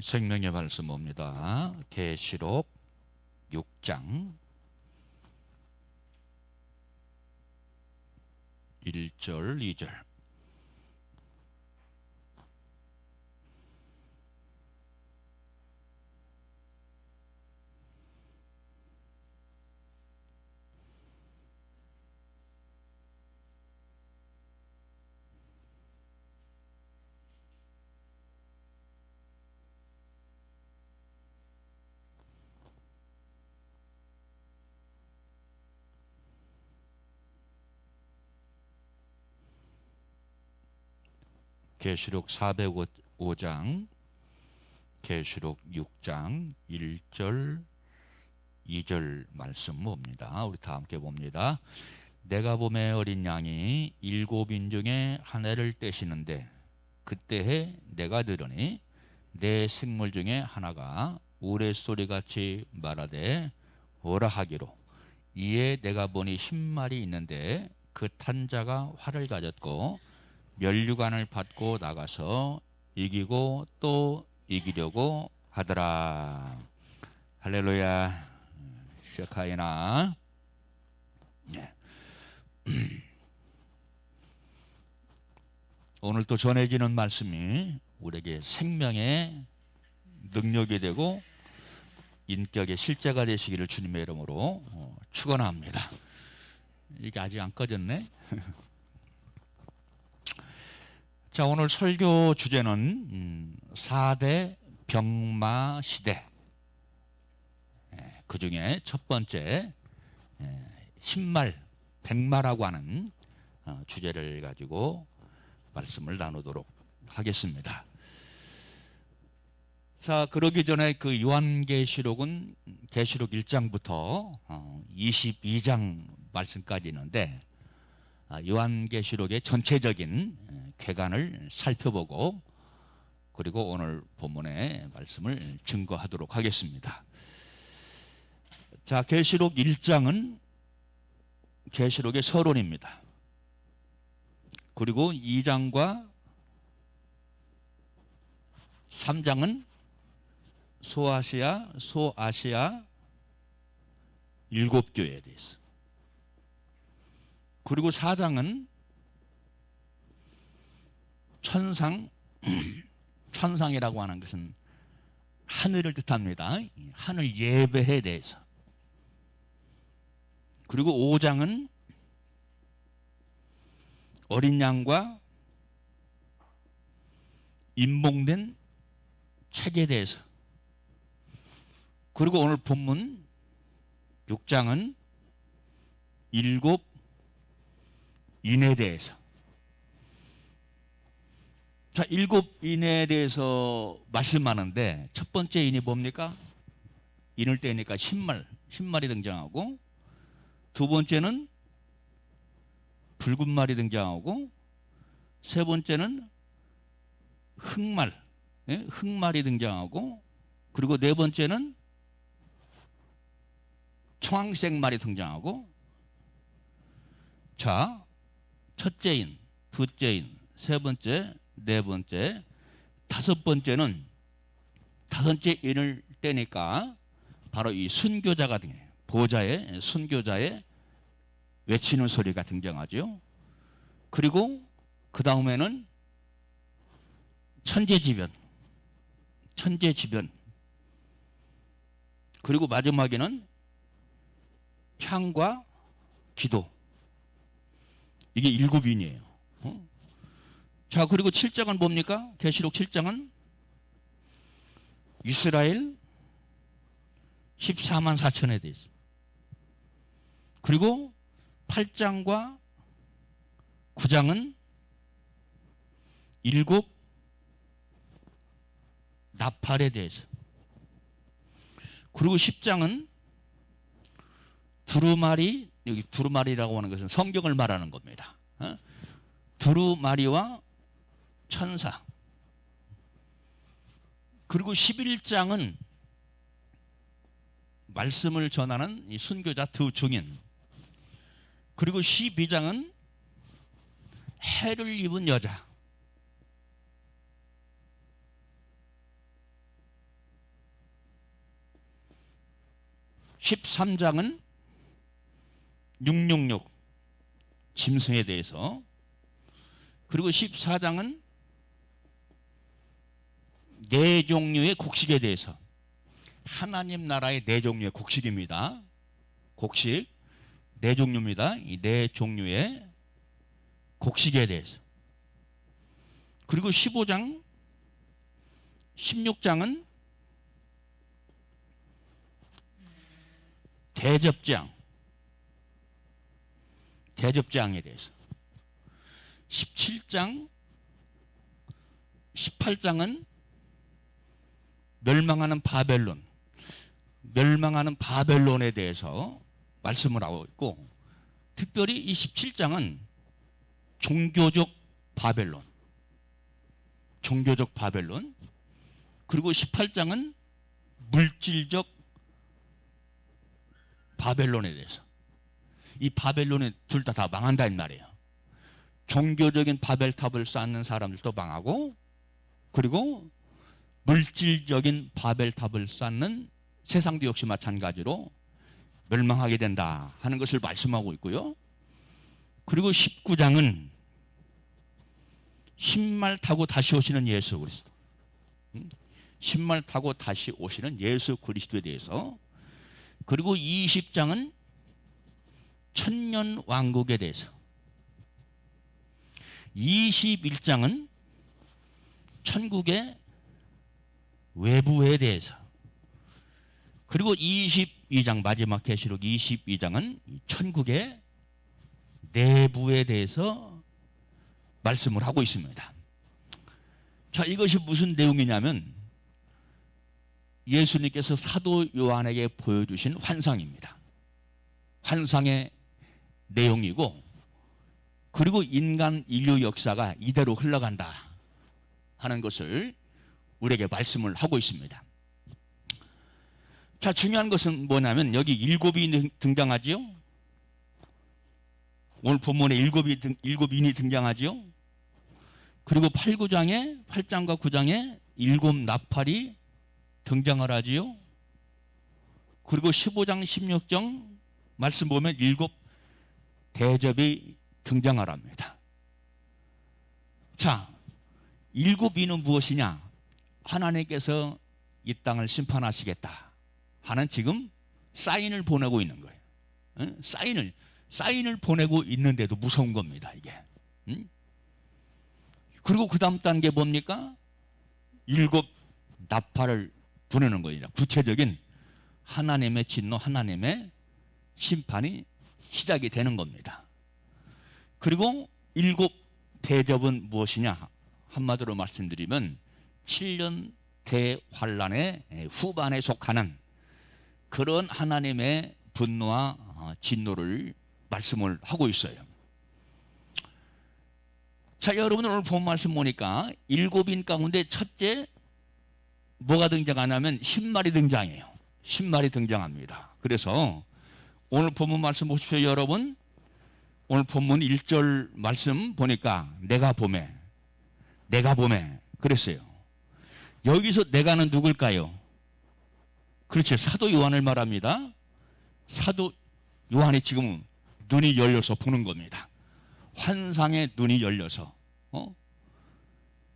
생명의 말씀 옵니다. 계시록 6장 1절 2절. 계시록 405장, 계시록 6장 1절 2절 말씀 봅니다. 우리 다 함께 봅니다. 내가 보매 어린 양이 7인 중에 하나를 떼시는데 그때에 내가 들으니 내 생물 중에 하나가 우레소리같이 말하되 오라 하기로, 이에 내가 보니 10마리 있는데 그 탄 자가 활을 가졌고 면류관을 받고 나가서 이기고 또 이기려고 하더라. 할렐루야. 쉐카이나. 네. 오늘 또 전해지는 말씀이 우리에게 생명의 능력이 되고 인격의 실제가 되시기를 주님의 이름으로 축원합니다. 이게 아직 안 꺼졌네. 자, 오늘 설교 주제는 4대 병마 시대. 그 중에 첫 번째 신말, 백마라고 하는 주제를 가지고 말씀을 나누도록 하겠습니다. 자, 그러기 전에 그 요한계시록은 계시록 1장부터 22장 말씀까지 있는데 요한계시록의 전체적인 궤관을 살펴보고 그리고 오늘 본문의 말씀을 증거하도록 하겠습니다. 자, 계시록 1장은 계시록의 서론입니다. 그리고 2장과 3장은 소아시아 7교회에 대해서, 그리고 4장은 천상이라고 하는 것은 하늘을 뜻합니다. 하늘 예배에 대해서. 그리고 5장은 어린 양과 임봉된 책에 대해서. 그리고 오늘 본문 6장은 7인에 대해서. 자, 7인에 대해서 말씀하는데 첫 번째 인이 뭡니까? 인을 떼니까 신말이 등장하고, 두 번째는 붉은 말이 등장하고, 세 번째는 흑말이 등장하고, 그리고 네 번째는 청황색 말이 등장하고. 자, 첫째 인, 둘째 인, 세 번째, 네 번째, 다섯 번째는 다섯째 인을 떼니까 바로 이 순교자가 등장해요. 보좌의 순교자의 외치는 소리가 등장하죠. 그리고 그 다음에는 천재지변, 그리고 마지막에는 향과 기도. 이게 7인이에요. 자, 그리고 7장은 뭡니까? 계시록 7장은 이스라엘 14만 4천에 대해 있습니다. 그리고 8장과 9장은 7 나팔에 대해서. 그리고 10장은 두루마리, 여기 두루마리라고 하는 것은 성경을 말하는 겁니다. 두루마리와 천사. 그리고 11장은 말씀을 전하는 이 순교자 두 증인. 그리고 12장은 해를 입은 여자. 13장은 666 짐승에 대해서, 그리고 14장은 네 종류의 곡식에 대해서, 하나님 나라의 네 종류의 곡식입니다. 곡식 네 종류입니다. 이 네 종류의 곡식에 대해서. 그리고 15장 16장은 대접장에 대해서. 17장 18장은 멸망하는 바벨론에 대해서 말씀을 하고 있고, 특별히 이 17장은 종교적 바벨론, 그리고 18장은 물질적 바벨론에 대해서. 이 바벨론에 둘 다 망한다는 말이에요. 종교적인 바벨탑을 쌓는 사람들도 망하고, 그리고 물질적인 바벨탑을 쌓는 세상도 역시 마찬가지로 멸망하게 된다 하는 것을 말씀하고 있고요. 그리고 19장은 신말 타고 다시 오시는 예수 그리스도, 신말 타고 다시 오시는 예수 그리스도에 대해서. 그리고 20장은 천년 왕국에 대해서. 21장은 천국의 외부에 대해서. 그리고 22장 마지막 계시록 22장은 천국의 내부에 대해서 말씀을 하고 있습니다. 자, 이것이 무슨 내용이냐면 예수님께서 사도 요한에게 보여주신 환상입니다. 환상의 내용이고, 그리고 인류 역사가 이대로 흘러간다 하는 것을 우리에게 말씀을 하고 있습니다. 자, 중요한 것은 뭐냐면 여기 일곱이 등장하지요. 오늘 본문에 일곱인이 등장하지요. 그리고 8장과 9장에 일곱 나팔이 등장을 하지요. 그리고 15장 16장 말씀 보면 일곱 대접이 등장을 합니다. 자, 일곱인은 무엇이냐? 하나님께서 이 땅을 심판하시겠다 하는 지금 사인을 보내고 있는 거예요. 사인을 보내고 있는데도 무서운 겁니다, 이게. 그리고 그 다음 단계 뭡니까? 일곱 나팔을 부르는 거예요. 구체적인 하나님의 진노, 하나님의 심판이 시작이 되는 겁니다. 그리고 일곱 대접은 무엇이냐? 한마디로 말씀드리면 7년 대환란의 후반에 속하는 그런 하나님의 분노와 진노를 말씀을 하고 있어요. 자, 여러분 오늘 본 말씀 보니까 일곱인 가운데 첫째 뭐가 등장하냐면 신말이 등장해요. 신말이 등장합니다. 그래서 오늘 본문 말씀 보십시오, 여러분. 오늘 본문 1절 말씀 보니까 내가 보매 그랬어요. 여기서 내가는 누굴까요? 그렇죠, 사도 요한을 말합니다. 사도 요한이 지금 눈이 열려서 보는 겁니다. 환상의 눈이 열려서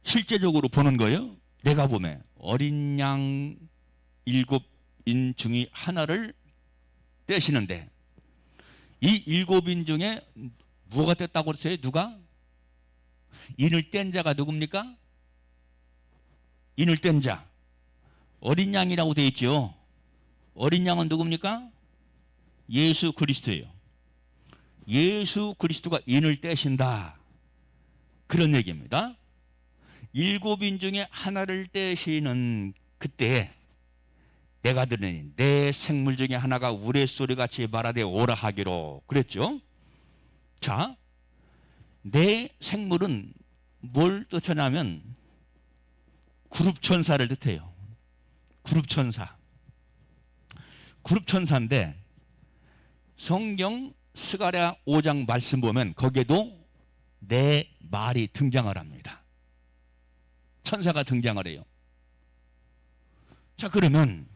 실제적으로 보는 거예요. 내가 보매 어린 양 일곱인 중에 하나를 떼시는데, 이 일곱인 중에 뭐가 뗐다고 그랬어요? 누가? 인을 뗀 자가 누굽니까? 인을 뗀 자. 어린 양이라고 되어 있죠. 어린 양은 누굽니까? 예수 그리스도예요. 예수 그리스도가 인을 떼신다, 그런 얘기입니다. 일곱인 중에 하나를 떼시는 그때 내가 들으니 내 생물 중에 하나가 우레소리같이 말하되 오라 하기로 그랬죠. 자, 내 생물은 뭘 뜻하냐면 그룹천사를 뜻해요. 그룹천사인데 성경 스가랴 5장 말씀 보면 거기에도 내 말이 등장을 합니다. 천사가 등장을 해요. 자, 그러면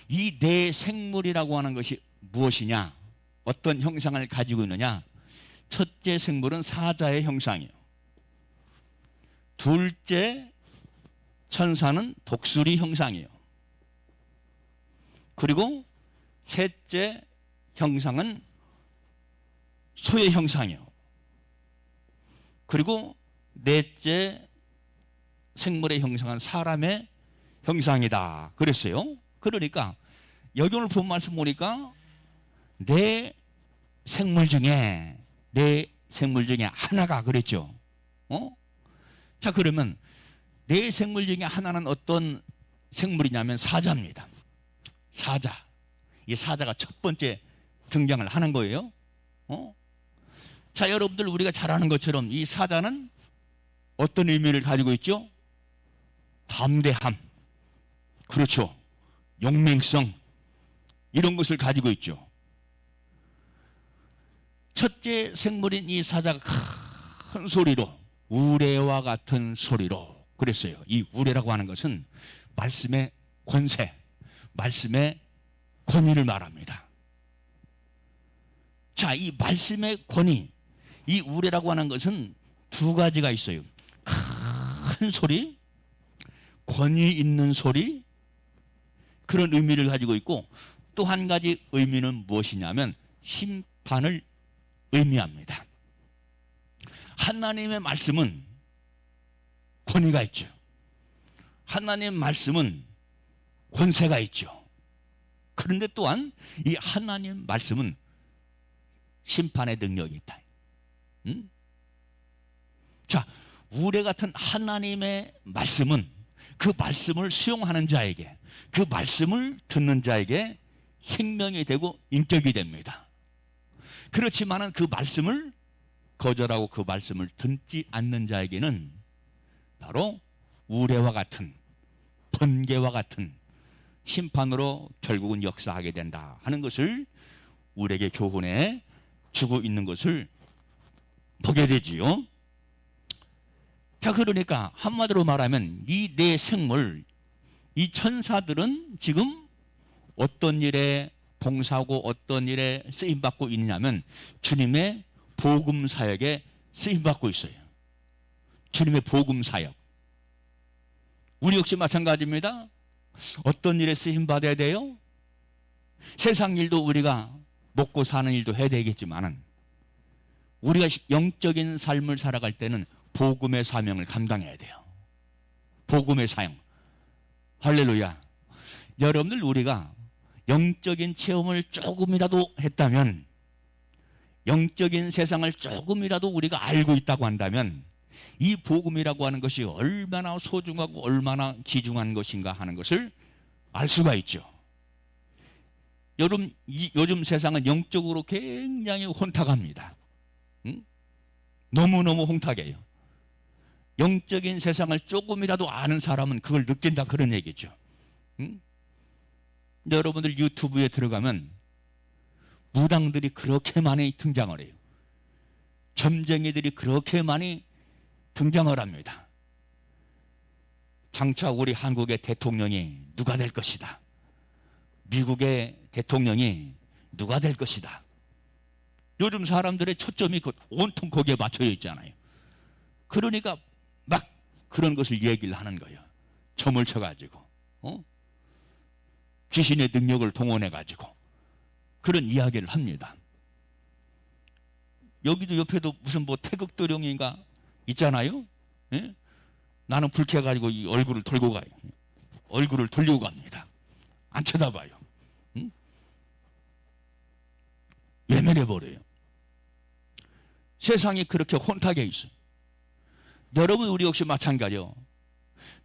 이 내 생물이라고 하는 것이 무엇이냐? 어떤 형상을 가지고 있느냐? 첫째 생물은 사자의 형상이에요. 둘째 천사는 독수리 형상이에요. 그리고 셋째 형상은 소의 형상이에요. 그리고 넷째 생물의 형상은 사람의 형상이다 그랬어요. 그러니까 여기 오늘 본 말씀 보니까 내 생물 중에 하나가 그랬죠. 자, 그러면 내 생물 중에 하나는 어떤 생물이냐면 사자입니다. 사자. 이 사자가 첫 번째 등장을 하는 거예요. 자, 여러분들 우리가 잘 아는 것처럼 이 사자는 어떤 의미를 가지고 있죠? 담대함. 그렇죠. 용맹성. 이런 것을 가지고 있죠. 첫째 생물인 이 사자가 큰 소리로 우레와 같은 소리로 그랬어요. 이 우레라고 하는 것은 말씀의 권세, 말씀의 권위를 말합니다. 자, 이 말씀의 권위, 이 우레라고 하는 것은 두 가지가 있어요. 큰 소리, 권위 있는 소리, 그런 의미를 가지고 있고, 또 한 가지 의미는 무엇이냐면 심판을 의미합니다. 하나님의 말씀은 권위가 있죠. 하나님의 말씀은 권세가 있죠. 그런데 또한 이 하나님 말씀은 심판의 능력이 있다. 자, 우레 같은 하나님의 말씀은 그 말씀을 수용하는 자에게, 그 말씀을 듣는 자에게 생명이 되고 인격이 됩니다. 그렇지만은 그 말씀을 거절하고 그 말씀을 듣지 않는 자에게는 바로 우레와 같은, 번개와 같은 심판으로 결국은 역사하게 된다 하는 것을 우리에게 교훈해 주고 있는 것을 보게 되지요. 자, 그러니까 한마디로 말하면 이 내 생물, 이 천사들은 지금 어떤 일에 봉사하고 어떤 일에 쓰임받고 있느냐면 주님의 복음 사역에 쓰임받고 있어요. 주님의 복음 사역. 우리 역시 마찬가지입니다. 어떤 일에 쓰임받아야 돼요? 세상 일도 우리가 먹고 사는 일도 해야 되겠지만은 우리가 영적인 삶을 살아갈 때는 복음의 사명을 감당해야 돼요. 복음의 사명. 할렐루야. 여러분들, 우리가 영적인 체험을 조금이라도 했다면, 영적인 세상을 조금이라도 우리가 알고 있다고 한다면 이 복음이라고 하는 것이 얼마나 소중하고 얼마나 귀중한 것인가 하는 것을 알 수가 있죠. 여러분, 요즘 세상은 영적으로 굉장히 혼탁합니다. 너무너무 혼탁해요. 영적인 세상을 조금이라도 아는 사람은 그걸 느낀다, 그런 얘기죠. 여러분들 유튜브에 들어가면 무당들이 그렇게 많이 등장을 해요. 점쟁이들이 그렇게 많이 등장을 합니다. 장차 우리 한국의 대통령이 누가 될 것이다. 미국의 대통령이 누가 될 것이다. 요즘 사람들의 초점이 온통 거기에 맞춰 있잖아요. 그러니까 막 그런 것을 얘기를 하는 거예요. 점을 쳐가지고, 귀신의 능력을 동원해가지고 그런 이야기를 합니다. 여기도 옆에도 무슨 뭐 태극도령인가 있잖아요. 예? 나는 불쾌해가지고 이 얼굴을 돌고 가요. 얼굴을 돌리고 갑니다. 안 쳐다봐요. 외면해버려요. 세상이 그렇게 혼탁해 있어요. 여러분, 우리 역시 마찬가지요.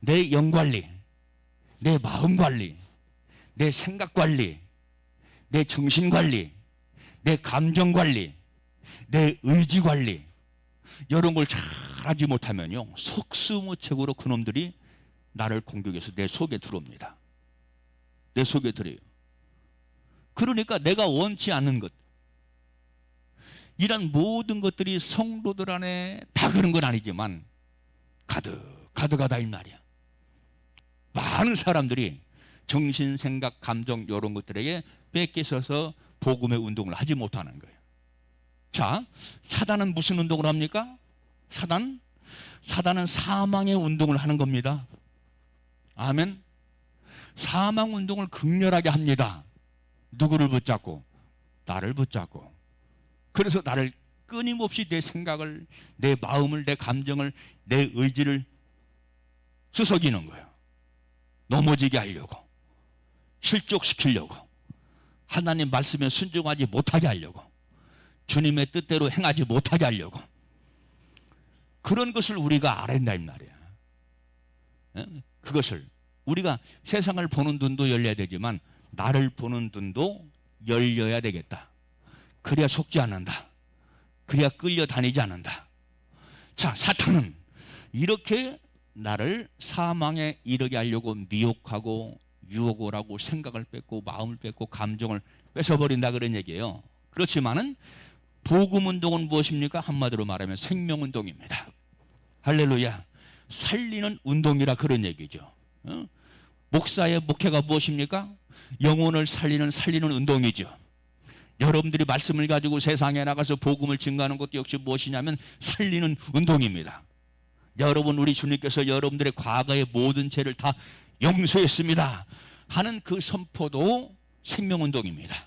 내 영관리, 내 마음관리, 내 생각관리, 내 정신관리, 내 감정관리, 내 의지관리, 이런 걸 잘하지 못하면요, 속수무책으로 그놈들이 나를 공격해서 내 속에 들어옵니다. 내 속에 들어요. 그러니까 내가 원치 않는 것, 이런 모든 것들이 성도들 안에 다 그런 건 가득하다 이 말이야. 많은 사람들이 정신, 생각, 감정 이런 것들에게 뺏기셔서 복음의 운동을 하지 못하는 거예요. 자, 사단은 무슨 운동을 합니까? 사단은 사망의 운동을 하는 겁니다. 아멘. 사망 운동을 극렬하게 합니다. 누구를 붙잡고? 나를 붙잡고. 그래서 나를 끊임없이 내 생각을, 내 마음을, 내 감정을, 내 의지를 수석이는 거예요. 넘어지게 하려고, 실족시키려고, 하나님 말씀에 순종하지 못하게 하려고, 주님의 뜻대로 행하지 못하게 하려고. 그런 것을 우리가 알아야 된다 이 말이야. 그것을 우리가 세상을 보는 눈도 열려야 되지만 나를 보는 눈도 열려야 되겠다. 그래야 속지 않는다. 그래야 끌려다니지 않는다. 자, 사탄은 이렇게 나를 사망에 이르게 하려고 미혹하고 유혹을 하고 생각을 뺏고 마음을 뺏고 감정을 뺏어버린다 그런 얘기예요. 그렇지만은 복음 운동은 무엇입니까? 한마디로 말하면 생명 운동입니다. 할렐루야. 살리는 운동이라 그런 얘기죠. 목사의 목회가 무엇입니까? 영혼을 살리는 운동이죠. 여러분들이 말씀을 가지고 세상에 나가서 복음을 증거하는 것도 역시 무엇이냐면 살리는 운동입니다. 여러분, 우리 주님께서 여러분들의 과거의 모든 죄를 다 용서했습니다 하는 그 선포도 생명운동입니다.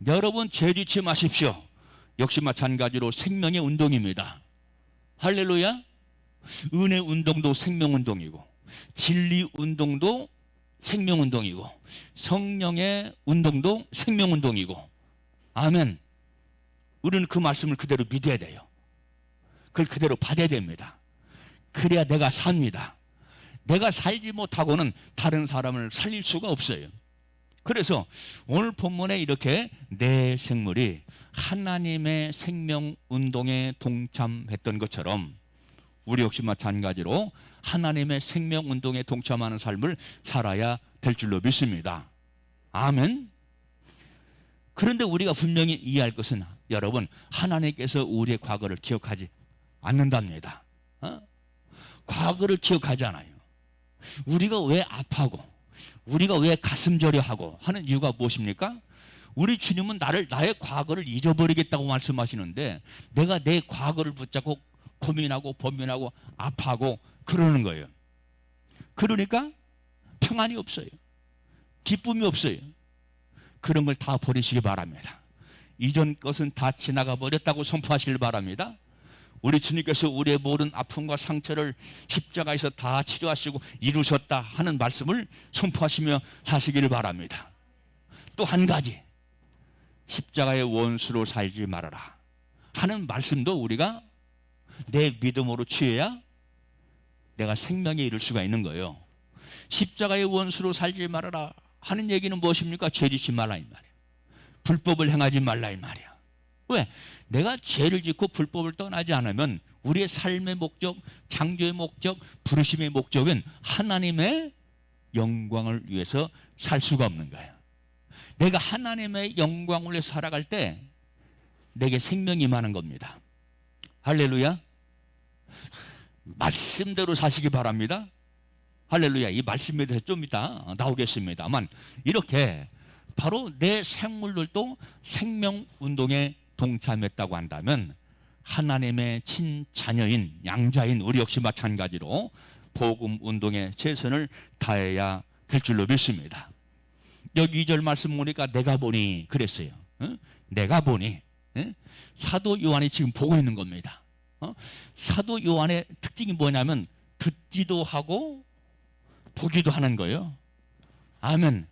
여러분, 죄 짓지 마십시오. 역시 마찬가지로 생명의 운동입니다. 할렐루야. 은혜 운동도 생명운동이고, 진리 운동도 생명운동이고, 성령의 운동도 생명운동이고. 아멘. 우리는 그 말씀을 그대로 믿어야 돼요. 그걸 그대로 받아야 됩니다. 그래야 내가 삽니다. 내가 살지 못하고는 다른 사람을 살릴 수가 없어요. 그래서 오늘 본문에 이렇게 내 생물이 하나님의 생명 운동에 동참했던 것처럼 우리 역시 마찬가지로 하나님의 생명 운동에 동참하는 삶을 살아야 될 줄로 믿습니다. 아멘. 그런데 우리가 분명히 이해할 것은 여러분, 하나님께서 우리의 과거를 기억하지 않는답니다. 과거를 기억하지 않아요. 우리가 왜 아파하고 우리가 왜 가슴 저려하고 하는 이유가 무엇입니까? 우리 주님은 나의 과거를 잊어버리겠다고 말씀하시는데 내가 내 과거를 붙잡고 고민하고 범민하고 아파하고 그러는 거예요. 그러니까 평안이 없어요. 기쁨이 없어요. 그런 걸 다 버리시기 바랍니다. 이전 것은 다 지나가 버렸다고 선포하시길 바랍니다. 우리 주님께서 우리의 모든 아픔과 상처를 십자가에서 다 치료하시고 이루셨다 하는 말씀을 선포하시며 사시기를 바랍니다. 또 한 가지, 십자가의 원수로 살지 말아라 하는 말씀도 우리가 내 믿음으로 취해야 내가 생명에 이를 수가 있는 거예요. 십자가의 원수로 살지 말아라 하는 얘기는 무엇입니까? 죄 짓지 말라 이 말이에요. 불법을 행하지 말라 이 말이야. 왜? 내가 죄를 짓고 불법을 떠나지 않으면 우리의 삶의 목적, 창조의 목적, 부르심의 목적은 하나님의 영광을 위해서 살 수가 없는 거예요. 내가 하나님의 영광을 위해 살아갈 때 내게 생명이 임하는 겁니다. 할렐루야. 말씀대로 사시기 바랍니다. 할렐루야. 이 말씀에 대해서 좀 이따 나오겠습니다만 이렇게 바로 내 생물들도 생명운동에 동참했다고 한다면 하나님의 친자녀인 양자인 우리 역시 마찬가지로 복음운동에 최선을 다해야 될 줄로 믿습니다. 여기 2절 말씀 보니까 내가 보니 그랬어요. 내가 보니. 사도 요한이 지금 보고 있는 겁니다. 사도 요한의 특징이 뭐냐면 듣기도 하고 보기도 하는 거예요. 아멘.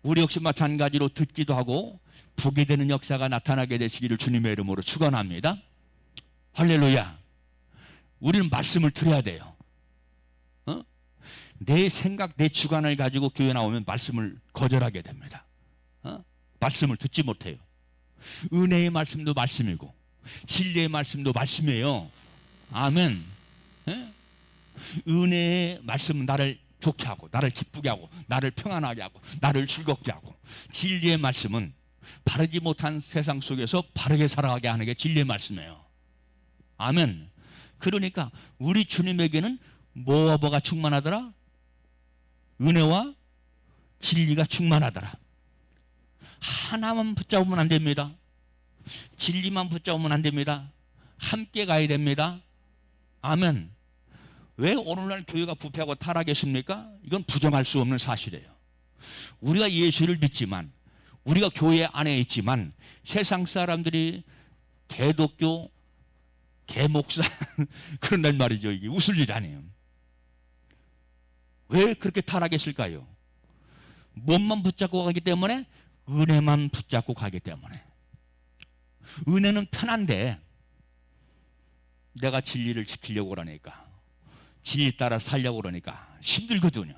우리 역시 마찬가지로 듣기도 하고 보게 되는 역사가 나타나게 되시기를 주님의 이름으로 축원합니다. 할렐루야. 우리는 말씀을 들어야 돼요. 내 생각, 내 주관을 가지고 교회 나오면 말씀을 거절하게 됩니다. 말씀을 듣지 못해요. 은혜의 말씀도 말씀이고 진리의 말씀도 말씀이에요. 아멘. 은혜의 말씀은 나를 좋게 하고 나를 기쁘게 하고 나를 평안하게 하고 나를 즐겁게 하고, 진리의 말씀은 바르지 못한 세상 속에서 바르게 살아가게 하는 게 진리의 말씀이에요. 아멘. 그러니까 우리 주님에게는 뭐가 충만하더라? 은혜와 진리가 충만하더라. 하나만 붙잡으면 안 됩니다. 진리만 붙잡으면 안 됩니다. 함께 가야 됩니다. 아멘. 왜 오늘날 교회가 부패하고 타락했습니까? 이건 부정할 수 없는 사실이에요. 우리가 예수를 믿지만, 우리가 교회 안에 있지만 세상 사람들이 개독교, 개목사 그런단 말이죠. 이게 웃을 일 아니에요. 왜 그렇게 타락했을까요? 몸만 붙잡고 가기 때문에, 은혜만 붙잡고 가기 때문에. 은혜는 편한데 내가 진리를 지키려고 그러니까, 진리 따라 살려고 그러니까 힘들거든요.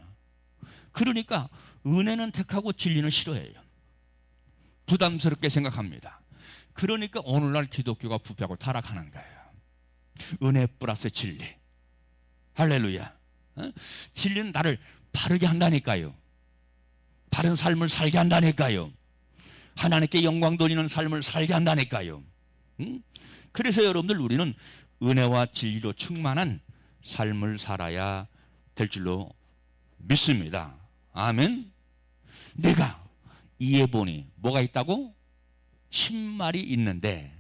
그러니까 은혜는 택하고 진리는 싫어해요. 부담스럽게 생각합니다. 그러니까 오늘날 기독교가 부패하고 타락하는 거예요. 은혜 플러스 진리. 할렐루야. 진리는 나를 바르게 한다니까요. 바른 삶을 살게 한다니까요. 하나님께 영광 돌리는 삶을 살게 한다니까요. 그래서 여러분들, 우리는 은혜와 진리로 충만한 삶을 살아야 될 줄로 믿습니다. 아멘. 내가 이에 보니 뭐가 있다고? 신말이 있는데,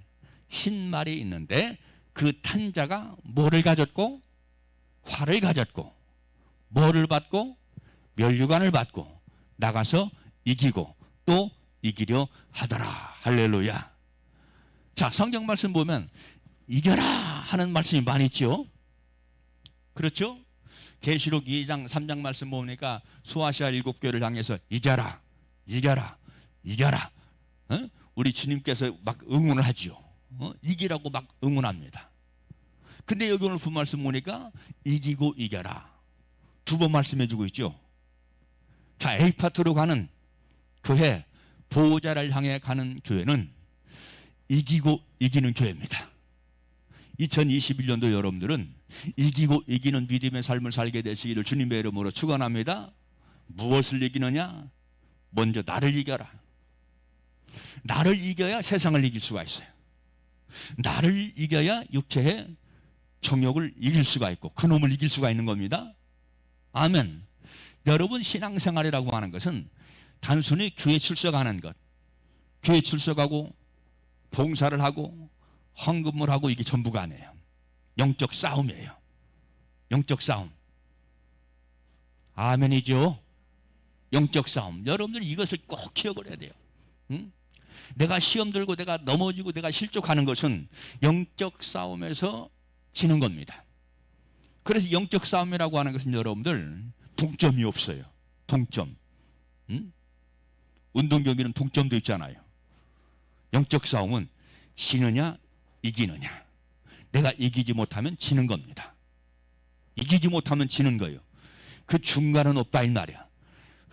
신말이 있는데 그 탄자가 뭐를 가졌고? 활을 가졌고, 뭐를 받고? 면류관을 받고 나가서 이기고 또 이기려 하더라. 할렐루야. 자, 성경 말씀 보면 이겨라 하는 말씀이 많이 있죠. 그렇죠? 계시록 2장 3장 말씀 보니까 수아시아 7교회를 향해서 이겨라, 이겨라, 이겨라. 우리 주님께서 막 응원을 하지요. 이기라고 막 응원합니다. 근데 여기 오늘 본 말씀 보니까 이기고 이겨라 두 번 말씀해 주고 있죠. 자, 에이파트로 가는 교회, 보호자를 향해 가는 교회는 이기고 이기는 교회입니다. 2021년도 여러분들은 이기고 이기는 믿음의 삶을 살게 되시기를 주님의 이름으로 축원합니다. 무엇을 이기느냐? 먼저 나를 이겨라. 나를 이겨야 세상을 이길 수가 있어요. 나를 이겨야 육체의 정욕을 이길 수가 있고 그놈을 이길 수가 있는 겁니다. 아멘. 여러분, 신앙생활이라고 하는 것은 단순히 교회 출석하는 것, 교회 출석하고 봉사를 하고 헌금을 하고 이게 전부가 아니에요. 영적 싸움이에요. 영적 싸움. 아멘이죠. 영적 싸움. 여러분들 이것을 꼭 기억을 해야 돼요. 응? 내가 시험 들고 내가 넘어지고 내가 실족하는 것은 영적 싸움에서 지는 겁니다. 그래서 영적 싸움이라고 하는 것은 여러분들 동점이 없어요. 동점. 응? 운동 경기는 동점도 있잖아요. 영적 싸움은 지느냐 이기느냐. 내가 이기지 못하면 지는 겁니다. 이기지 못하면 지는 거예요. 그 중간은 없다 이 말이야.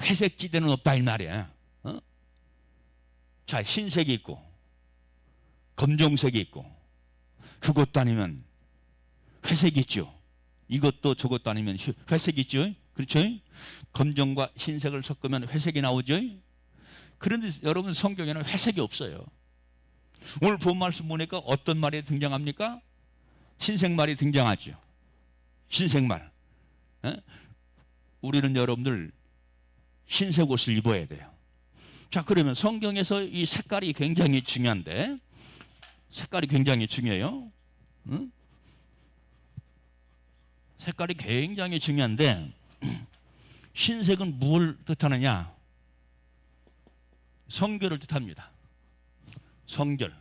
회색 지대는 없다 이 말이야. 자, 흰색이 있고 검정색이 있고 그것도 아니면 회색이 있죠. 이것도 저것도 아니면 회색이 있죠. 그렇죠? 검정과 흰색을 섞으면 회색이 나오죠. 그런데 여러분, 성경에는 회색이 없어요. 오늘 본 말씀 보니까 어떤 말이 등장합니까? 흰색 말이 등장하죠. 흰색 말. 우리는 여러분들 흰색 옷을 입어야 돼요. 자, 그러면 성경에서 이 색깔이 굉장히 중요한데, 색깔이 굉장히 중요해요. 응? 색깔이 굉장히 중요한데 흰색은 뭘 뜻하느냐? 성결을 뜻합니다. 성결,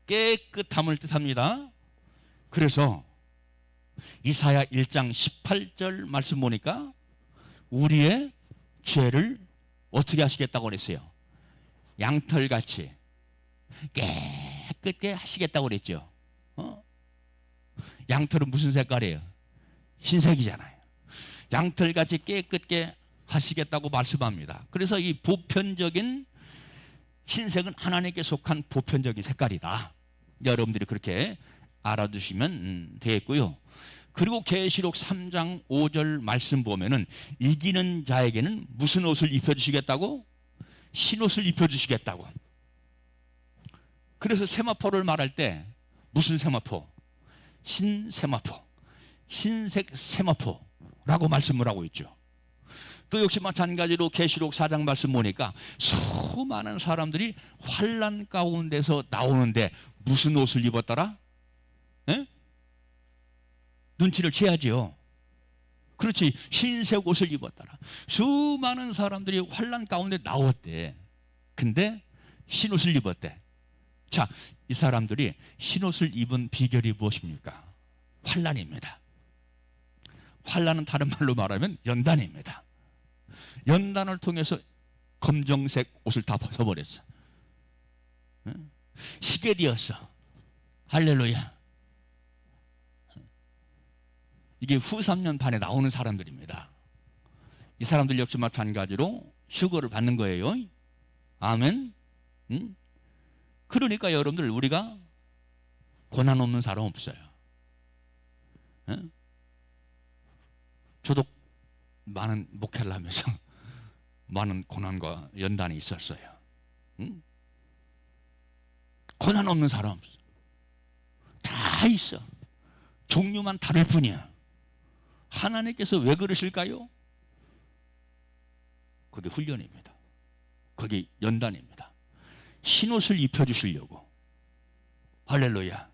깨끗함을 뜻합니다. 그래서 이사야 1장 18절 말씀 보니까 우리의 죄를 어떻게 하시겠다고 그랬어요? 양털같이 깨끗게 하시겠다고 그랬죠. 양털은 무슨 색깔이에요? 흰색이잖아요. 양털같이 깨끗게 하시겠다고 말씀합니다. 그래서 이 보편적인 흰색은 하나님께 속한 보편적인 색깔이다. 여러분들이 그렇게 알아두시면 되겠고요. 그리고 계시록 3장 5절 말씀 보면은 이기는 자에게는 무슨 옷을 입혀주시겠다고? 흰옷을 입혀주시겠다고. 그래서 세마포를 말할 때 무슨 세마포? 흰세마포, 흰색 세마포라고 말씀을 하고 있죠. 또 역시 마찬가지로 계시록 4장 말씀 보니까 수많은 사람들이 환난 가운데서 나오는데 무슨 옷을 입었더라? 에? 눈치를 채야지요. 그렇지, 흰색 옷을 입었더라. 수많은 사람들이 환난 가운데 나왔대. 근데 흰옷을 입었대. 자, 이 사람들이 흰옷을 입은 비결이 무엇입니까? 환난입니다. 환난은 다른 말로 말하면 연단입니다. 연단을 통해서 검정색 옷을 다 벗어버렸어. 시게 되었어. 할렐루야. 이게 후 3년 반에 나오는 사람들입니다. 이 사람들 역시 마찬가지로 휴거를 받는 거예요. 아멘. 그러니까 여러분들, 우리가 고난 없는 사람 없어요. 저도 많은 목회를 하면서 많은 고난과 연단이 있었어요. 고난 없는 사람 없어. 다 있어. 종류만 다를 뿐이야. 하나님께서 왜 그러실까요? 그게 훈련입니다. 그게 연단입니다. 흰옷을 입혀주시려고. 할렐루야.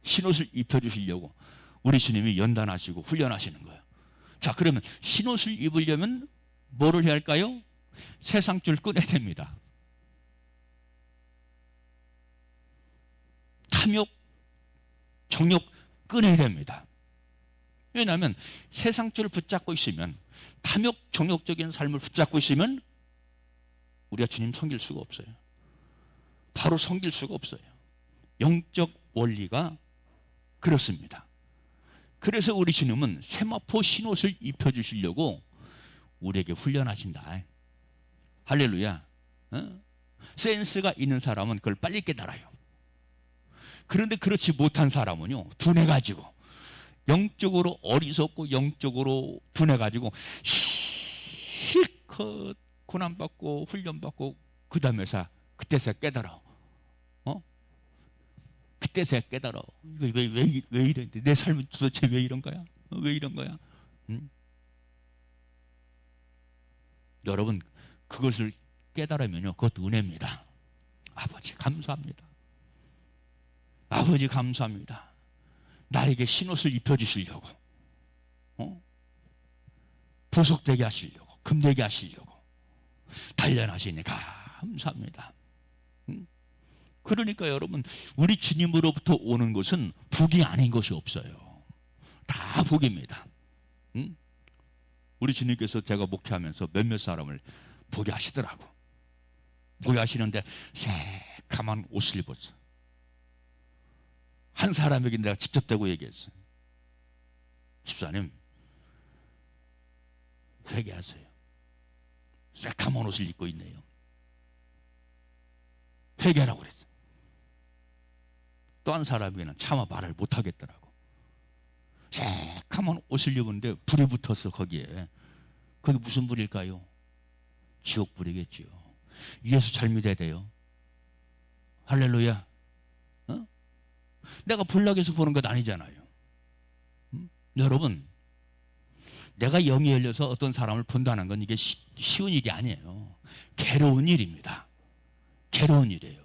흰옷을 입혀주시려고 우리 주님이 연단하시고 훈련하시는 거예요. 자, 그러면 흰옷을 입으려면 뭐를 해야 할까요? 세상줄 끊어야 됩니다. 탐욕, 정욕 끊어야 됩니다. 왜냐하면 세상줄을 붙잡고 있으면, 탐욕, 정욕적인 삶을 붙잡고 있으면 우리가 주님 섬길 수가 없어요. 바로 섬길 수가 없어요. 영적 원리가 그렇습니다. 그래서 우리 주님은 세마포 흰옷을 입혀주시려고 우리에게 훈련하신다. 할렐루야. 센스가 있는 사람은 그걸 빨리 깨달아요. 그런데 그렇지 못한 사람은요, 둔해가지고, 영적으로 어리석고 영적으로 둔해가지고 실컷 고난받고 훈련받고 그 다음에서 그때서야 깨달아. 그때서야 깨달아. 이거 왜 이래? 내 삶이 도대체 왜 이런 거야? 왜 이런 거야? 여러분, 그것을 깨달으면요, 그것도 은혜입니다. 아버지 감사합니다. 아버지 감사합니다. 나에게 흰옷을 입혀주시려고, 보석되게 하시려고, 금되게 하시려고 단련하시니 감사합니다. 그러니까 여러분, 우리 주님으로부터 오는 것은 복이 아닌 것이 없어요. 다 복입니다. 우리 주님께서 제가 목회하면서 몇몇 사람을 보게 하시더라고. 보게 하시는데 새카만 옷을 입었어. 한 사람에게 내가 직접 대고 얘기했어요. 집사님, 회개하세요. 새카만 옷을 입고 있네요. 회개하라고 그랬어요. 또 한 사람에게는 차마 말을 못하겠더라고. 새카만 옷을 입었는데 불이 붙었어. 거기에. 그게 무슨 불일까요? 지옥 불이겠지요. 예수 잘 믿어야 돼요. 할렐루야. 내가 불락에서 보는 것 아니잖아요. 여러분, 내가 영이 열려서 어떤 사람을 본다는 건 이게 쉬운 일이 아니에요. 괴로운 일입니다. 괴로운 일이에요.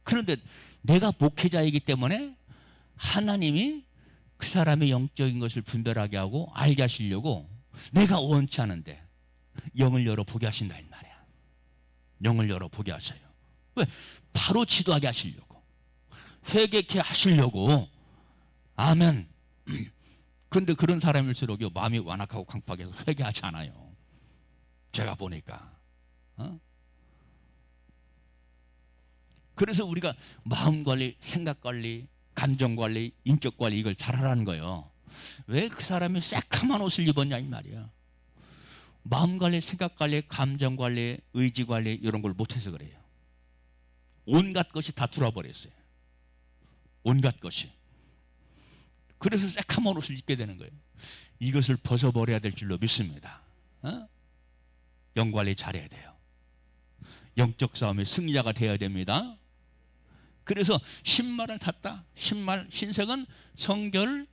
그런데 내가 목회자이기 때문에 하나님이 그 사람의 영적인 것을 분별하게 하고 알게 하시려고 내가 원치 않은데 영을 열어 보게 하신다 이 말이야. 영을 열어 보게 하셔요. 왜? 바로 지도하게 하시려고, 회개케 하시려고. 아멘. 근데 그런 사람일수록요, 마음이 완악하고 강팍해서 회개하지 않아요. 제가 보니까. 그래서 우리가 마음 관리, 생각 관리, 감정 관리, 인격 관리, 이걸 잘하라는 거예요. 왜 그 사람이 새카만 옷을 입었냐 이 말이야. 마음 관리, 생각 관리, 감정 관리, 의지 관리, 이런 걸 못해서 그래요. 온갖 것이 다 들어버렸어요. 온갖 것이. 그래서 새카만 옷을 입게 되는 거예요. 이것을 벗어버려야 될 줄로 믿습니다. 영 관리 잘해야 돼요. 영적 싸움의 승리자가 되어야 됩니다. 그래서 신말을 탔다. 흰색은 성결,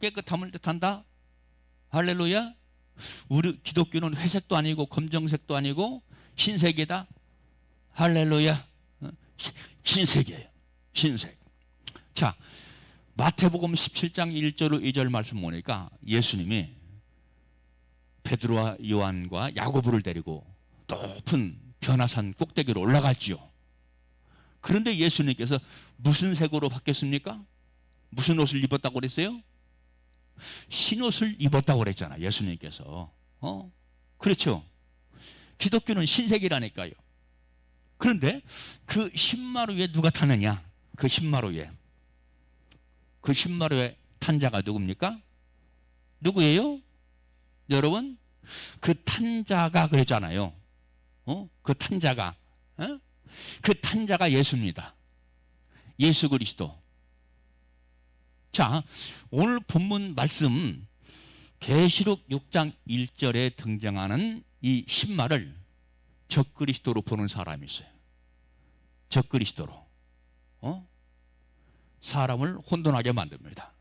깨끗함을 뜻한다. 할렐루야. 우리 기독교는 회색도 아니고 검정색도 아니고 흰색이다. 할렐루야. 흰색이에요. 흰색. 자, 마태복음 17장 1절 2절 말씀 보니까 예수님이 베드로와 요한과 야고보를 데리고 높은 변화산 꼭대기로 올라갔지요. 그런데 예수님께서 무슨 색으로 바뀌었습니까? 무슨 옷을 입었다고 그랬어요? 흰 옷을 입었다고 그랬잖아, 예수님께서. 그렇죠. 기독교는 흰색이라니까요. 그런데 그 신마루 위에 누가 타느냐? 그 신마루 위에. 그 신마루에 탄 자가 누굽니까? 누구예요? 여러분, 그 탄 자가 그랬잖아요. 그 탄 자가, 그 탄 자가 예수입니다. 예수 그리스도. 자, 오늘 본문 말씀 계시록 6장 1절에 등장하는 이 신마를 적그리스도로 보는 사람이 있어요. 적그리스도로. 사람을 혼돈하게 만듭니다.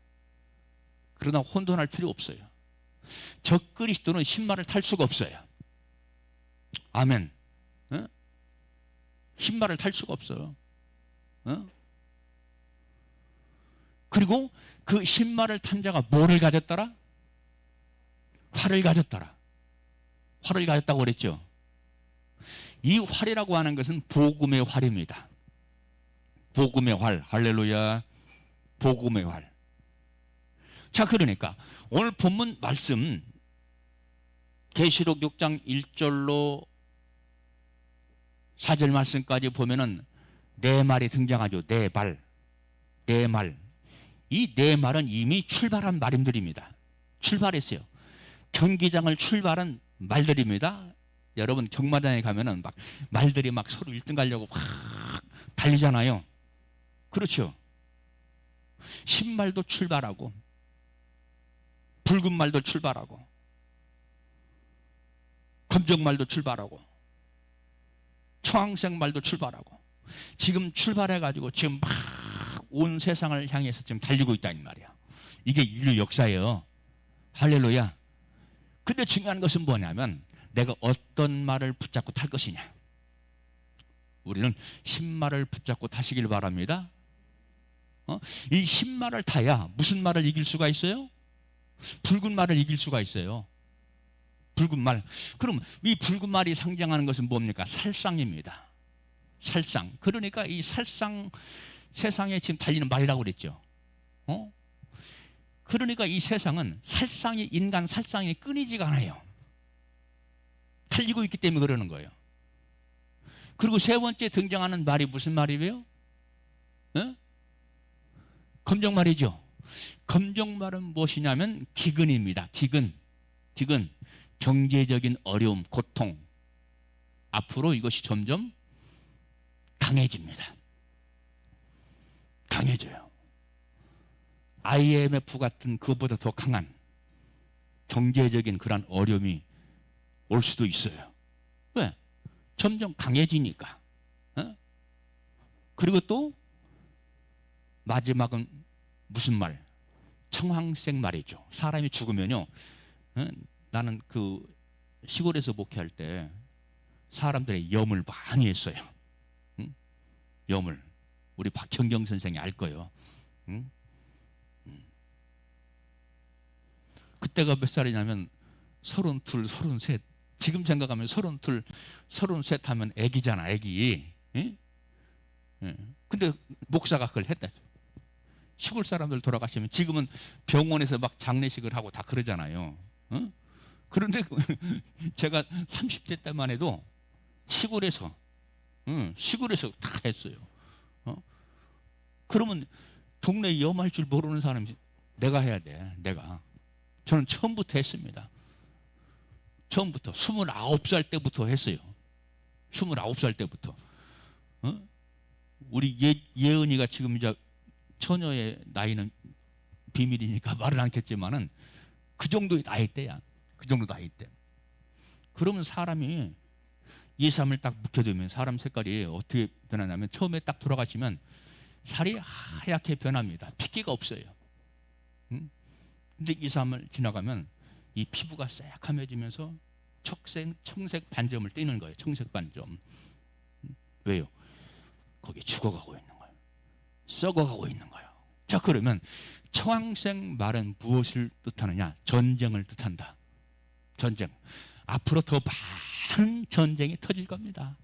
그러나 혼돈할 필요 없어요. 적그리스도는 신발을 탈 수가 없어요. 아멘. 신발을 탈 수가 없어요. 그리고 그 신발을 탄 자가 뭐를 가졌더라? 활을 가졌더라. 활을 가졌다고 그랬죠. 이 활이라고 하는 것은 복음의 활입니다. 복음의 활. 할렐루야. 복음의 활. 자, 그러니까 오늘 본문 말씀 계시록 6장 1절로 4절 말씀까지 보면은 네 말이 등장하죠. 네 말. 네 말. 이 네 말은 이미 출발한 말임들입니다. 출발했어요. 경기장을 출발한 말들입니다. 여러분 경마장에 가면은 막 말들이 막 서로 1등 가려고 막 달리잖아요. 그렇죠. 신말도 출발하고 붉은 말도 출발하고 검정 말도 출발하고 청황색 말도 출발하고 지금 출발해가지고 지금 막 온 세상을 향해서 지금 달리고 있다는 말이야. 이게 인류 역사예요. 할렐루야. 근데 중요한 것은 뭐냐면 내가 어떤 말을 붙잡고 탈 것이냐. 우리는 신말을 붙잡고 타시길 바랍니다. 이 신말을 타야 무슨 말을 이길 수가 있어요? 붉은 말을 이길 수가 있어요. 붉은 말. 그럼 이 붉은 말이 상징하는 것은 뭡니까? 살상입니다. 살상. 그러니까 이 살상 세상에 지금 달리는 말이라고 그랬죠. 그러니까 이 세상은 살상이 인간 살상이 끊이지가 않아요. 달리고 있기 때문에 그러는 거예요. 그리고 세 번째 등장하는 말이 무슨 말이에요? 검정말이죠. 검정말은 무엇이냐면 기근입니다. 기근. 경제적인 어려움, 고통. 앞으로 이것이 점점 강해집니다. 강해져요. IMF 같은 그것보다 더 강한 경제적인 그런 어려움이 올 수도 있어요. 왜? 점점 강해지니까. 그리고 또 마지막은 무슨 말? 청황색 말이죠. 사람이 죽으면요. 나는 그 시골에서 목회할 때 사람들의 염을 많이 했어요. 염을. 우리 박형경 선생이 알 거예요. 그때가 몇 살이냐면 32, 33. 지금 생각하면 32, 33 하면 애기잖아, 애기. 근데 목사가 그걸 했다. 시골 사람들 돌아가시면 지금은 병원에서 막 장례식을 하고 다 그러잖아요. 그런데 제가 30대 때만 해도 시골에서 다 했어요. 그러면 동네 염할 줄 모르는 사람이 내가 해야 돼. 내가. 저는 처음부터 했습니다. 처음부터 29살 때부터 했어요. 29살 때부터. 우리 예은이가 지금 이제 처녀의 나이는 비밀이니까 말을 않겠지만은 그 정도의 나이 때야. 그 정도 나이 때. 그러면 사람이 2, 3일 딱 묵혀두면 사람 색깔이 어떻게 변하냐면 처음에 딱 돌아가시면 살이 하얗게 변합니다. 핏기가 없어요. 근데 2, 3일 지나가면 이 피부가 새카매지면서 청색 반점을 띠는 거예요. 청색 반점. 왜요? 거기 죽어가고 있는 거예요. 썩어가고 있는 거예요. 자, 그러면 청황색 말은 무엇을 뜻하느냐? 전쟁을 뜻한다. 전쟁. 앞으로 더 많은 전쟁이 터질 겁니다.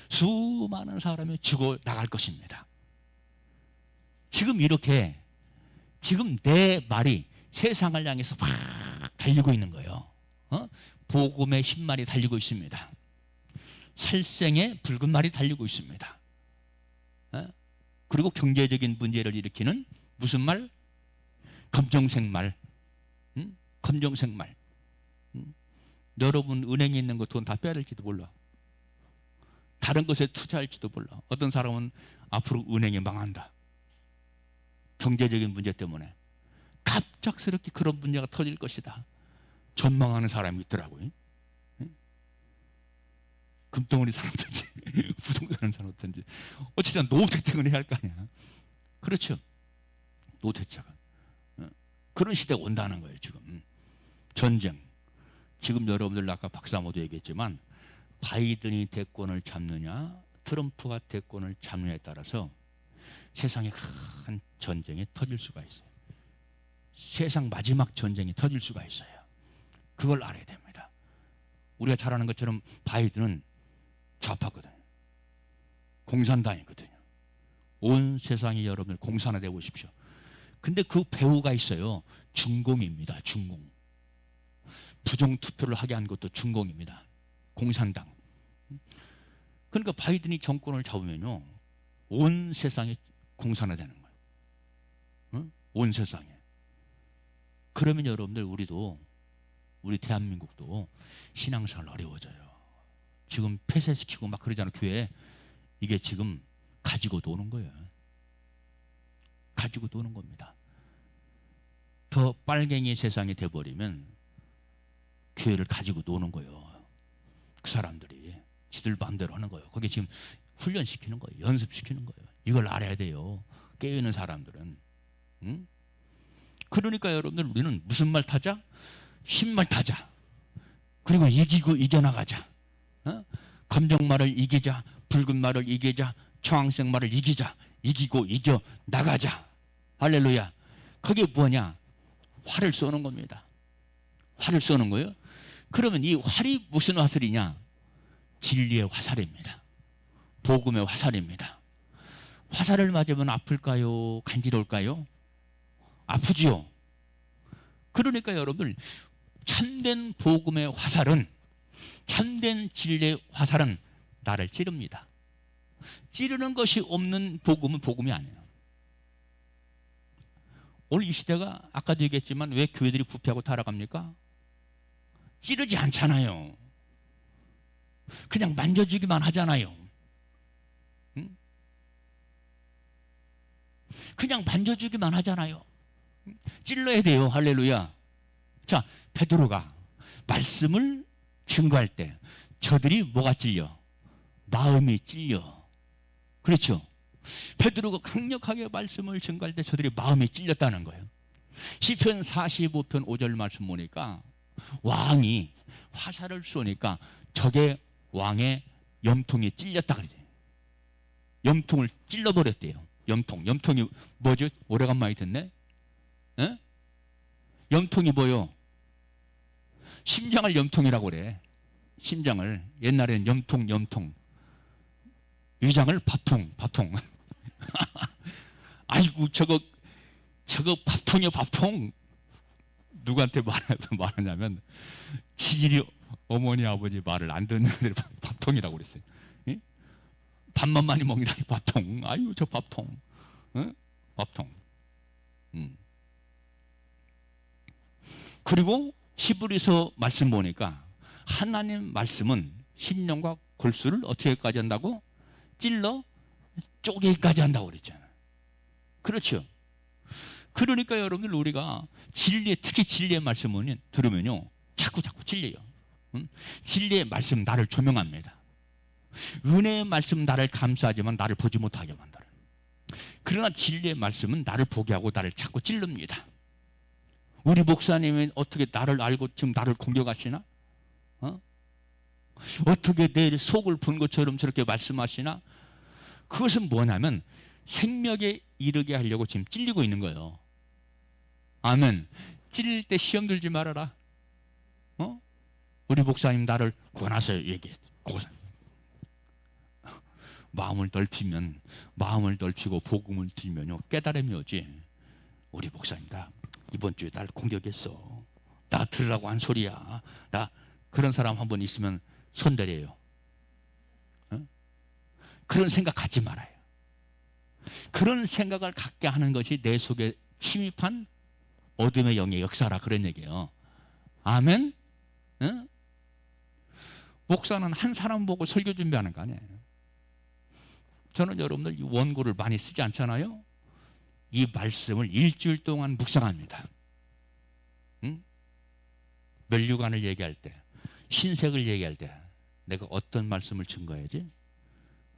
수많은 사람이 죽어 나갈 것입니다. 지금 이렇게 지금 내 말이 세상을 향해서 막 달리고 있는 거예요. 복음의 흰말이 달리고 있습니다. 살생의 붉은 말이 달리고 있습니다. 그리고 경제적인 문제를 일으키는 무슨 말? 검정색 말. 검정색 말. 여러분 은행에 있는 거 돈 다 빼야 될지도 몰라. 다른 것에 투자할지도 몰라. 어떤 사람은 앞으로 은행이 망한다. 경제적인 문제 때문에. 갑작스럽게 그런 문제가 터질 것이다. 전망하는 사람이 있더라고요. 금덩어리 사놓든지 부동산 사놓든지 어쨌든 노후대책은 해야 할 거 아니야. 그렇죠. 노후대책은. 그런 시대가 온다는 거예요. 지금. 전쟁. 지금 여러분들 아까 박사모도 얘기했지만 바이든이 대권을 잡느냐 트럼프가 대권을 잡느냐에 따라서 세상에 큰 전쟁이 터질 수가 있어요. 세상 마지막 전쟁이 터질 수가 있어요. 그걸 알아야 됩니다. 우리가 잘 아는 것처럼 바이든은 좌파거든요. 공산당이거든요. 온 세상이 여러분들 공산화되고 오십시오. 근데 그 배우가 있어요. 중공입니다. 중공. 부정투표를 하게 한 것도 중공입니다. 공산당. 그러니까 바이든이 정권을 잡으면요, 온 세상이 공산화되는 거예요. 응? 온 세상에. 그러면 여러분들 우리 대한민국도 신앙생활 어려워져요. 지금 폐쇄시키고 막 그러잖아요. 교회. 이게 지금 가지고 노는 거예요. 가지고 노는 겁니다. 더 빨갱이 세상이 돼버리면 교회를 가지고 노는 거예요. 그 사람들이 지들 마음대로 하는 거예요. 거기 지금 훈련시키는 거예요. 연습시키는 거예요. 이걸 알아야 돼요. 깨어있는 사람들은. 응? 그러니까 여러분들 우리는 무슨 말 타자? 신말 타자. 그리고 이기고 이겨나가자. 검정말을 이기자. 붉은 말을 이기자. 청황색 말을 이기자. 이기고 이겨나가자. 할렐루야. 그게 뭐냐? 활을 쏘는 겁니다. 활을 쏘는 거예요. 그러면 이 활이 무슨 화살이냐? 진리의 화살입니다. 복음의 화살입니다. 화살을 맞으면 아플까요? 간지러울까요? 아프지요. 그러니까 여러분들 참된 복음의 화살은, 참된 진리의 화살은 나를 찌릅니다. 찌르는 것이 없는 복음은 복음이 아니에요. 오늘 이 시대가 아까도 얘기했지만 왜 교회들이 부패하고 타락합니까? 찌르지 않잖아요. 그냥 만져주기만 하잖아요. 응? 그냥 만져주기만 하잖아요. 찔러야 돼요. 할렐루야. 자, 베드로가 말씀을 증거할 때 저들이 뭐가 찔려? 마음이 찔려. 그렇죠? 베드로가 강력하게 말씀을 증거할 때 저들이 마음이 찔렸다는 거예요. 시편 45편 5절 말씀 보니까 왕이 화살을 쏘니까 적의 왕의 염통이 찔렸다 그러죠. 염통을 찔러버렸대요. 염통이 뭐죠? 오래간만에 듣네. 에? 염통이 뭐요? 심장을 염통이라고 그래. 심장을. 옛날에는 염통. 위장을 밥통. 아이고 저거 밥통이요, 밥통. 누구한테 말하냐면 지질이 어머니 아버지 말을 안 듣는 애들 밥통이라고 그랬어요. 예? 밥만 많이 먹는다 밥통. 아유 저 밥통. 밥통. 그리고 히브리서 말씀 보니까 하나님 말씀은 심령과 골수를 어떻게까지 한다고? 찔러 쪼개기까지 한다고 그랬잖아요. 그렇죠. 그러니까 여러분들 우리가 특히 진리의 말씀을 들으면요 자꾸 찔려요. 진리의 말씀 나를 조명합니다. 은혜의 말씀 나를 감싸지만 나를 보지 못하게 만들어요. 그러나 진리의 말씀은 나를 보게 하고 나를 자꾸 찌릅니다. 우리 목사님이 어떻게 나를 알고 지금 나를 공격하시나? 어떻게 내 속을 본 것처럼 저렇게 말씀하시나? 그것은 뭐냐면 생명에 이르게 하려고 지금 찔리고 있는 거예요. 아멘. 찔릴 때 시험 들지 말아라. 우리 목사님 나를 권하세요. 얘기해. 마음을 넓히고 복음을 들면요 깨달음이 오지. 우리 목사님 나 이번 주에 날 공격했어. 나 들으라고 한 소리야. 나 그런 사람 한 번 있으면 손 내려요. 그런 생각 갖지 말아요. 그런 생각을 갖게 하는 것이 내 속에 침입한 어둠의 영의 역사라 그런 얘기예요. 아멘. 목사는 한 사람 보고 설교 준비하는 거 아니에요. 저는 여러분들 이 원고를 많이 쓰지 않잖아요. 이 말씀을 일주일 동안 묵상합니다. 면류관을 얘기할 때, 신색을 얘기할 때 내가 어떤 말씀을 증거해야지?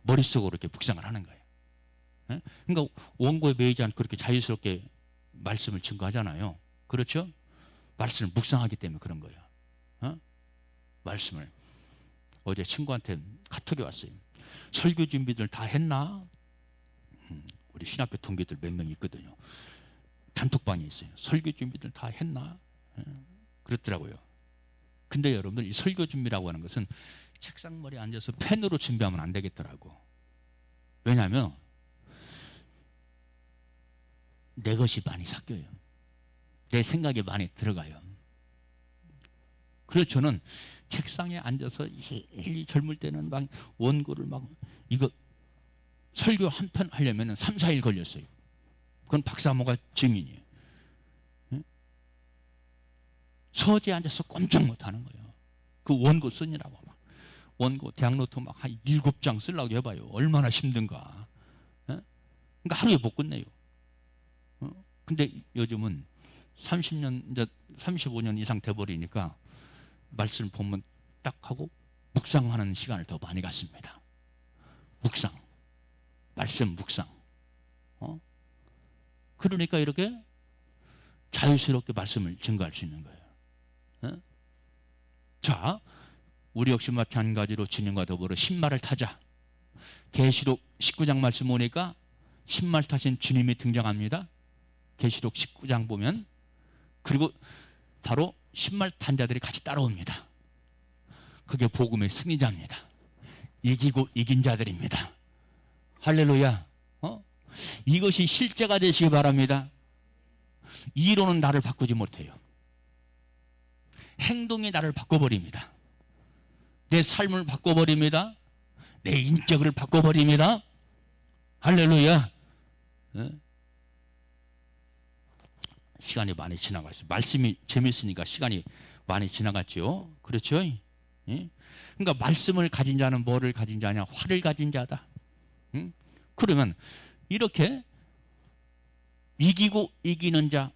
머릿속으로 이렇게 묵상을 하는 거예요. 그러니까 원고에 매이지 않고 그렇게 자유스럽게 말씀을 증거하잖아요. 그렇죠? 말씀을 묵상하기 때문에 그런 거예요. 말씀을. 어제 친구한테 카톡이 왔어요. 설교 준비들 다 했나? 우리 신학교 동기들 몇 명 있거든요. 단톡방에 있어요. 설교 준비들 다 했나? 그렇더라고요. 근데 여러분들 이 설교 준비라고 하는 것은 책상머리에 앉아서 펜으로 준비하면 안 되겠더라고. 왜냐하면 내 것이 많이 섞여요. 내 생각이 많이 들어가요. 그래서 저는 책상에 앉아서 젊을 때는 막 원고를 막 이거 설교 한 편 하려면 3, 4일 걸렸어요. 그건 박사모가 증인이에요. 서재에 앉아서 꼼짝 못하는 거예요. 그 원고 쓰느라고 막 원고 대학노트 막 한 7장 쓰려고 해봐요. 얼마나 힘든가. 그러니까 하루에 못 끝내요. 근데 요즘은 30년 이제 35년 이상 돼버리니까 말씀 보면 딱 하고 묵상하는 시간을 더 많이 갖습니다. 묵상, 말씀 묵상. 그러니까 이렇게 자유스럽게 말씀을 증거할 수 있는 거예요. 자, 우리 역시 마찬가지로 주님과 더불어 신말을 타자. 계시록 19장 말씀 보니까 신말 타신 주님이 등장합니다. 계시록 19장 보면 그리고 바로 신말 탄 자들이 같이 따라옵니다. 그게 복음의 승리자입니다. 이기고 이긴 자들입니다. 할렐루야. 이것이 실제가 되시기 바랍니다. 이론은 나를 바꾸지 못해요. 행동이 나를 바꿔버립니다. 내 삶을 바꿔버립니다. 내 인격을 바꿔버립니다. 할렐루야. 시간이 많이 지나갔어요. 말씀이 재밌으니까 시간이 많이 지나갔죠. 그렇죠? 그러니까 말씀을 가진 자는 뭐를 가진 자냐? 화를 가진 자다. 그러면 이렇게 이기고 이기는 자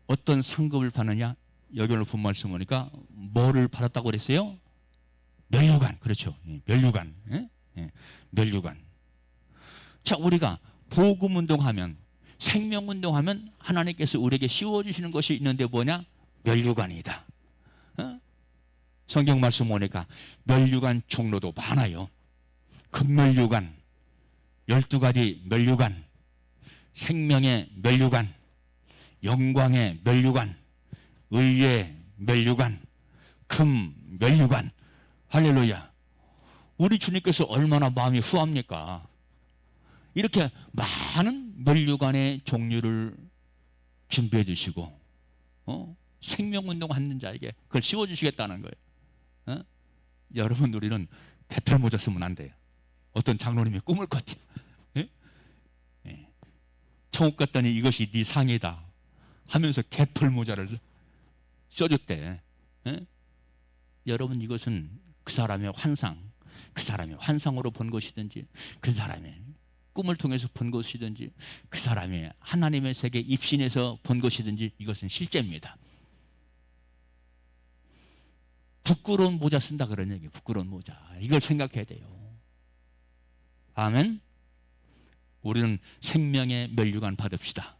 어떤 상급을 받느냐? 여기 오늘 본 말씀 보니까 뭐를 받았다고 그랬어요? 면류관. 그렇죠. 면류관. 면류관. 자, 우리가 복음 운동하면 생명 운동하면 하나님께서 우리에게 씌워주시는 것이 있는데 뭐냐? 면류관이다. 성경 말씀 보니까 면류관 종로도 많아요. 금면류관, 12가지 면류관, 생명의 면류관, 영광의 면류관, 의의 면류관, 금 면류관. 할렐루야. 우리 주님께서 얼마나 마음이 후합니까? 이렇게 많은 면류관의 종류를 준비해 주시고 생명운동 하는 자에게 그걸 씌워주시겠다는 거예요. 여러분 우리는 개털 모자 쓰면 안 돼요. 어떤 장로님이 꿈을 꿨대요. 천국 갔더니 이것이 네 상이다 하면서 개털 모자를 써줬대. 여러분 이것은 그 사람의 환상, 그 사람의 환상으로 본 것이든지 그 사람의 꿈을 통해서 본 것이든지 그 사람의 하나님의 세계 입신에서 본 것이든지 이것은 실제입니다. 부끄러운 모자 쓴다 그런 얘기예요. 부끄러운 모자. 이걸 생각해야 돼요. 아멘. 우리는 생명의 면류관 받읍시다.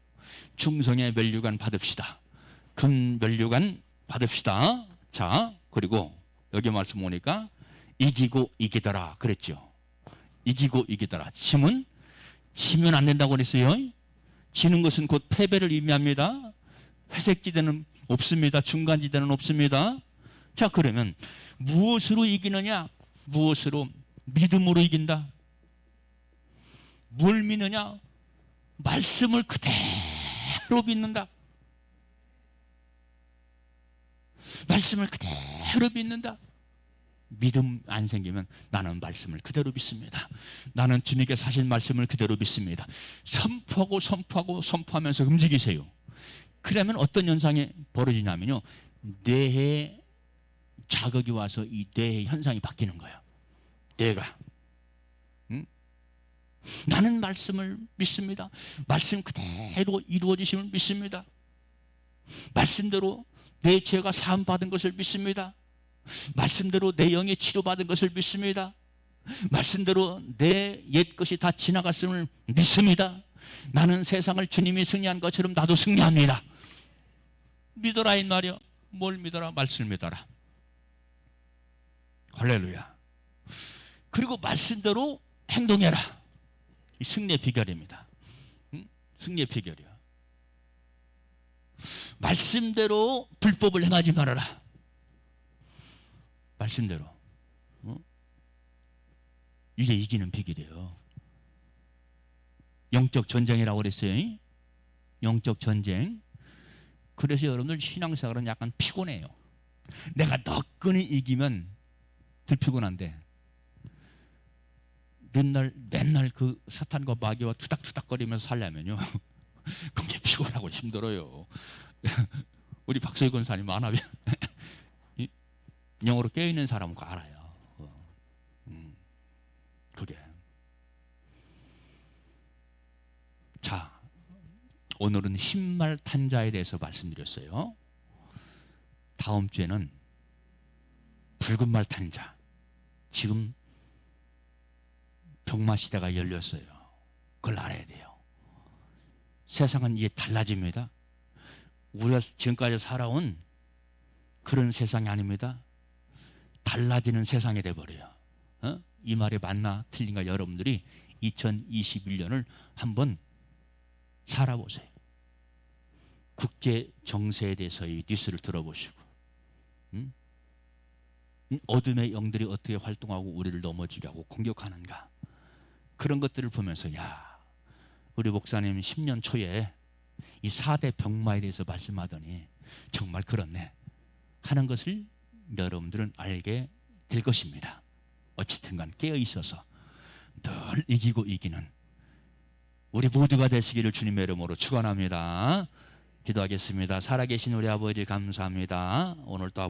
중성의 면류관 받읍시다. 근면류관 받읍시다. 자, 그리고 여기 말씀 보니까 이기고 이기더라 그랬죠. 이기고 이기더라. 지면 안 된다고 그랬어요. 지는 것은 곧 패배를 의미합니다. 회색지대는 없습니다. 중간지대는 없습니다. 자, 그러면 무엇으로 이기느냐? 무엇으로? 믿음으로 이긴다. 뭘 믿느냐? 말씀을 그대로 믿는다. 말씀을 그대로 믿는다. 믿음 안 생기면 나는 말씀을 그대로 믿습니다. 나는 주님께 사실 말씀을 그대로 믿습니다. 선포하면서 움직이세요. 그러면 어떤 현상이 벌어지냐면요, 뇌에 자극이 와서 이 뇌의 현상이 바뀌는 거예요. 뇌가 나는 말씀을 믿습니다. 말씀 그대로 이루어지심을 믿습니다. 말씀대로 내 죄가 사함받은 것을 믿습니다. 말씀대로 내 영이 치료받은 것을 믿습니다. 말씀대로 내 옛것이 다 지나갔음을 믿습니다. 나는 세상을 주님이 승리한 것처럼 나도 승리합니다. 믿어라 이 말이요. 뭘 믿어라? 말씀을 믿어라. 할렐루야. 그리고 말씀대로 행동해라. 이 승리의 비결입니다. 승리의 비결이야. 말씀대로 불법을 행하지 말아라. 말씀대로. 이게 이기는 비결이에요. 영적 전쟁이라고 그랬어요. 영적 전쟁. 그래서 여러분들 신앙생활은 약간 피곤해요. 내가 너끈히 이기면 덜 피곤한데 맨날 그 사탄과 마귀와 투닥투닥거리면서 살려면요 굉장히 피곤하고 힘들어요. 우리 박서희 권사님 만화배 영어로 깨어있는 사람은 그거 알아요. 그게. 자, 오늘은 흰말 탄자에 대해서 말씀드렸어요. 다음 주에는 붉은 말 탄자. 지금 병마 시대가 열렸어요. 그걸 알아야 돼요. 세상은 이제 달라집니다. 우리가 지금까지 살아온 그런 세상이 아닙니다. 달라지는 세상이 돼버려요. 이 말이 맞나 틀린가 여러분들이 2021년을 한번 살아보세요. 국제 정세에 대해서의 뉴스를 들어보시고 어둠의 영들이 어떻게 활동하고 우리를 넘어지게 하고 공격하는가, 그런 것들을 보면서 야, 우리 목사님 10년 초에 이 4대 병마에 대해서 말씀하더니 정말 그렇네 하는 것을 여러분들은 알게 될 것입니다. 어쨌든 간 깨어 있어서 늘 이기고 이기는 우리 모두가 되시기를 주님의 이름으로 축원합니다. 기도하겠습니다. 살아계신 우리 아버지 감사합니다. 오늘 또